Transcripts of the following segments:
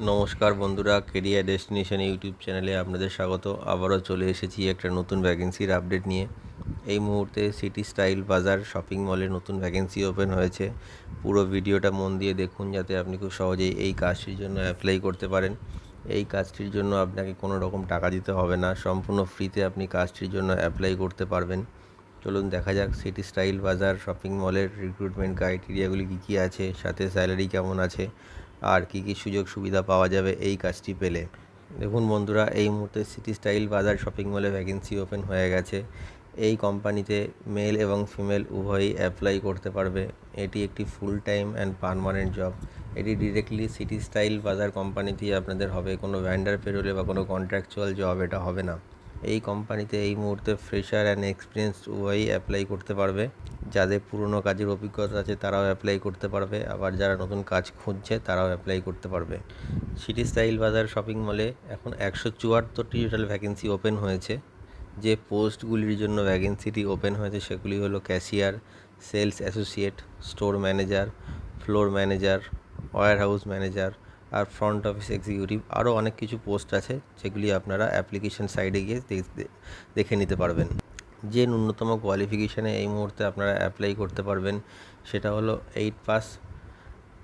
নমস্কার বন্ধুরা, career destination YouTube চ্যানেলে আপনাদের স্বাগত। আবারও চলে এসেছি একটা নতুন ভ্যাকেন্সির আপডেট নিয়ে। এই মুহূর্তে সিটি স্টাইল বাজার শপিং মলে নতুন ভ্যাকেন্সি ওপেন হয়েছে। পুরো ভিডিওটা মন দিয়ে দেখুন, যাতে আপনি খুব সহজেই এই কাজটির জন্য অ্যাপ্লাই করতে পারেন। এই কাজটির জন্য আপনাকে কোনো রকম টাকা দিতে হবে না, সম্পূর্ণ ফ্রিতে আপনি কাজটির জন্য অ্যাপ্লাই করতে পারবেন। চলুন দেখা যাক সিটি স্টাইল বাজার শপিং মলের রিক্রুটমেন্ট ক্রাইটেরিয়াগুলি কী আছে, সাথে স্যালারি কেমন আছে, আর কী কী সুযোগ সুবিধা পাওয়া যাবে এই কাজটি পেলে। দেখুন বন্ধুরা, এই মুহূর্তে সিটি স্টাইল বাজার শপিং মলে ভ্যাকেন্সি ওপেন হয়ে গেছে। এই কোম্পানিতে মেল এবং ফিমেল উভয়ই অ্যাপ্লাই করতে পারবে। এটি একটি full time and permanent job. এটি ডিরেক্টলি সিটি স্টাইল বাজার কোম্পানিতেই আপনাদের হবে, কোনো ভ্যান্ডার পেরোলে বা কোনো কন্ট্রাকচুয়াল জব এটা হবে না। এই কোম্পানিতে এই মুহূর্তে ফ্রেশার অ্যান্ড এক্সপিরিয়েন্সড উভয়ই অ্যাপ্লাই করতে পারবে। যাদের পুরনো কাজের অভিজ্ঞতা আছে তারাও অ্যাপ্লাই করতে পারবে, আবার যারা নতুন কাজ খুঁজছে তারাও অ্যাপ্লাই করতে পারবে। সিটি স্টাইল বাজার শপিং মলে এখন 174টি টোটাল ভ্যাকেন্সি ওপেন হয়েছে। যে পোস্টগুলির জন্য ভ্যাকেন্সিটি ওপেন হয়েছে সেগুলি হলো cashier, sales associate, store manager, floor manager, warehouse manager আর ফ্রন্ট অফিস এক্সিকিউটিভ। আরও অনেক কিছু পোস্ট আছে যেগুলি আপনারা অ্যাপ্লিকেশন সাইডে গিয়ে দেখে নিতে পারবেন। যে ন্যূনতম কোয়ালিফিকেশানে এই মুহূর্তে আপনারা অ্যাপ্লাই করতে পারবেন সেটা হলো 8 পাস।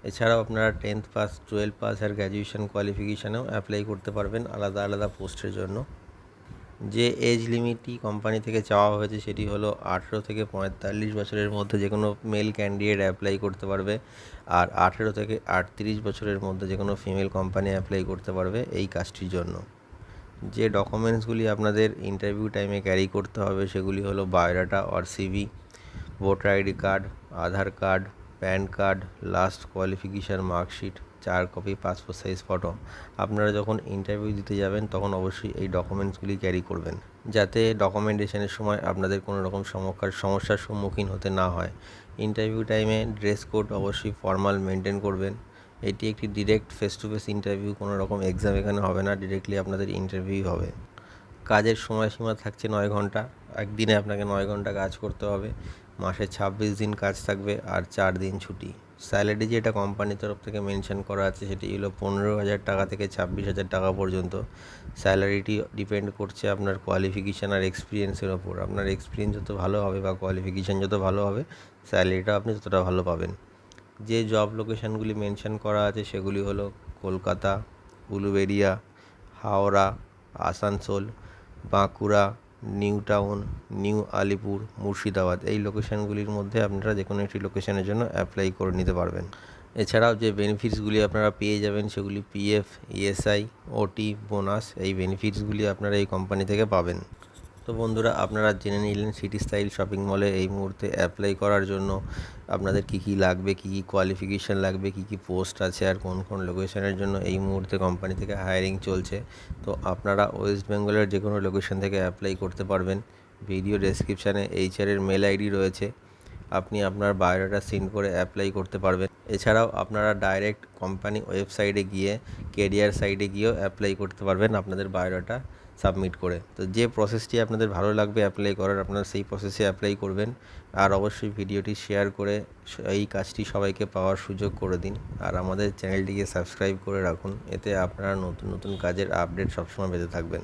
এছাড়াও আপনারা 10th পাস, 12 পাস আর গ্র্যাজুয়েশন কোয়ালিফিকেশানেও অ্যাপ্লাই করতে পারবেন আলাদা আলাদা পোস্টের জন্য। যে এজ লিমিটটি কোম্পানি থেকে চাওয়া হয়েছে সেটি হলো 18 থেকে 45 বছরের মধ্যে যে কোনো মেল ক্যান্ডিডেট অ্যাপ্লাই করতে পারবে, আর 18 থেকে 38 বছরের মধ্যে যে কোনো ফিমেল কোম্পানি অ্যাপ্লাই করতে পারবে এই কাজটির জন্য। যে ডকুমেন্টসগুলি আপনাদের ইন্টারভিউ টাইমে ক্যারি করতে হবে সেগুলি হলো biodata or CV, voter ID card, Aadhaar card, pan card, last qualification marksheet, 4 copy passport size photo. আপনারা যখন ইন্টারভিউ দিতে যাবেন তখন অবশ্যই এই ডকুমেন্টসগুলি ক্যারি করবেন, যাতে ডকুমেন্টেশনের সময় আপনাদের কোনো রকম সমস্যার সম্মুখীন হতে না হয়। ইন্টারভিউ টাইমে ড্রেস কোড অবশ্যই ফর্মাল মেনটেন করবেন। এটি একটি direct face to face interview, কোনো রকম এক্সাম এখানে হবে না, ডিরেক্টলি আপনাদের ইন্টারভিউ হবে। কাজের সময়সীমা থাকছে 9 ঘন্টা। একদিনে আপনাকে 9 ঘন্টা কাজ করতে হবে। মাসে 26 দিন কাজ থাকবে আর 4 দিন ছুটি। স্যালারি যেটা কোম্পানির তরফ থেকে মেনশন করা আছে সেটি হলো 15,000 টাকা থেকে 26,000 টাকা পর্যন্ত। স্যালারিটি ডিপেন্ড করছে আপনার কোয়ালিফিকেশান আর এক্সপিরিয়েন্সের ওপর। আপনার এক্সপিরিয়েন্স যত ভালো হবে বা কোয়ালিফিকেশান যত ভালো হবে, স্যালারিটা আপনি ততটা ভালো পাবেন। যে জব লোকেশানগুলি মেনশন করা আছে সেগুলি হলো কলকাতা, উলুবেড়িয়া, হাওড়া, আসানসোল, বাঁকুড়া, নিউ টাউন, নিউ আলিপুর, মুর্শিদাবাদ। এই লোকেশানগুলির মধ্যে আপনারা যে কোনো একটি লোকেশানের জন্য অ্যাপ্লাই করে নিতে পারবেন। এছাড়াও যে বেনিফিটসগুলি আপনারা পেয়ে যাবেন সেগুলি পিএফ, ইএসআই, ওটি, বোনাস। এই বেনিফিটসগুলি আপনারা এই কোম্পানি থেকে পাবেন। তো বন্ধুরা, আপনারা জেনে নিলেন সিটি স্টাইল শপিং মলে এই মুহূর্তে অ্যাপ্লাই করার জন্য আপনাদের কী কী লাগবে, কী কী কোয়ালিফিকেশান লাগবে, কী কী পোস্ট আছে আর কোন কোন লোকেশনের জন্য এই মুহূর্তে কোম্পানি থেকে হায়ারিং চলছে। তো আপনারা ওয়েস্ট বেঙ্গলের যে কোনো লোকেশন থেকে অ্যাপ্লাই করতে পারবেন। ভিডিও ডেসক্রিপশানে এইচআরের মেল আইডি রয়েছে, আপনি আপনার বায়োডাটা সেন্ড করে অ্যাপ্লাই করতে পারবেন। এছাড়াও আপনারা ডাইরেক্ট কোম্পানি ওয়েবসাইটে গিয়ে কেরিয়ার সাইটে গিয়েও অ্যাপ্লাই করতে পারবেন আপনাদের বায়োডাটা সাবমিট করে। তো যে প্রসেসটি আপনাদের ভালো লাগবে অ্যাপ্লাই করার, আপনারা সেই প্রসেসে অ্যাপ্লাই করবেন। আর অবশ্যই ভিডিওটি শেয়ার করে এই কাজটি সবাইকে পাওয়ার সুযোগ করে দিন। আর আমাদের চ্যানেলটিকে সাবস্ক্রাইব করে রাখুন, এতে আপনারা নতুন নতুন কাজের আপডেট সবসময় পেতে থাকবেন।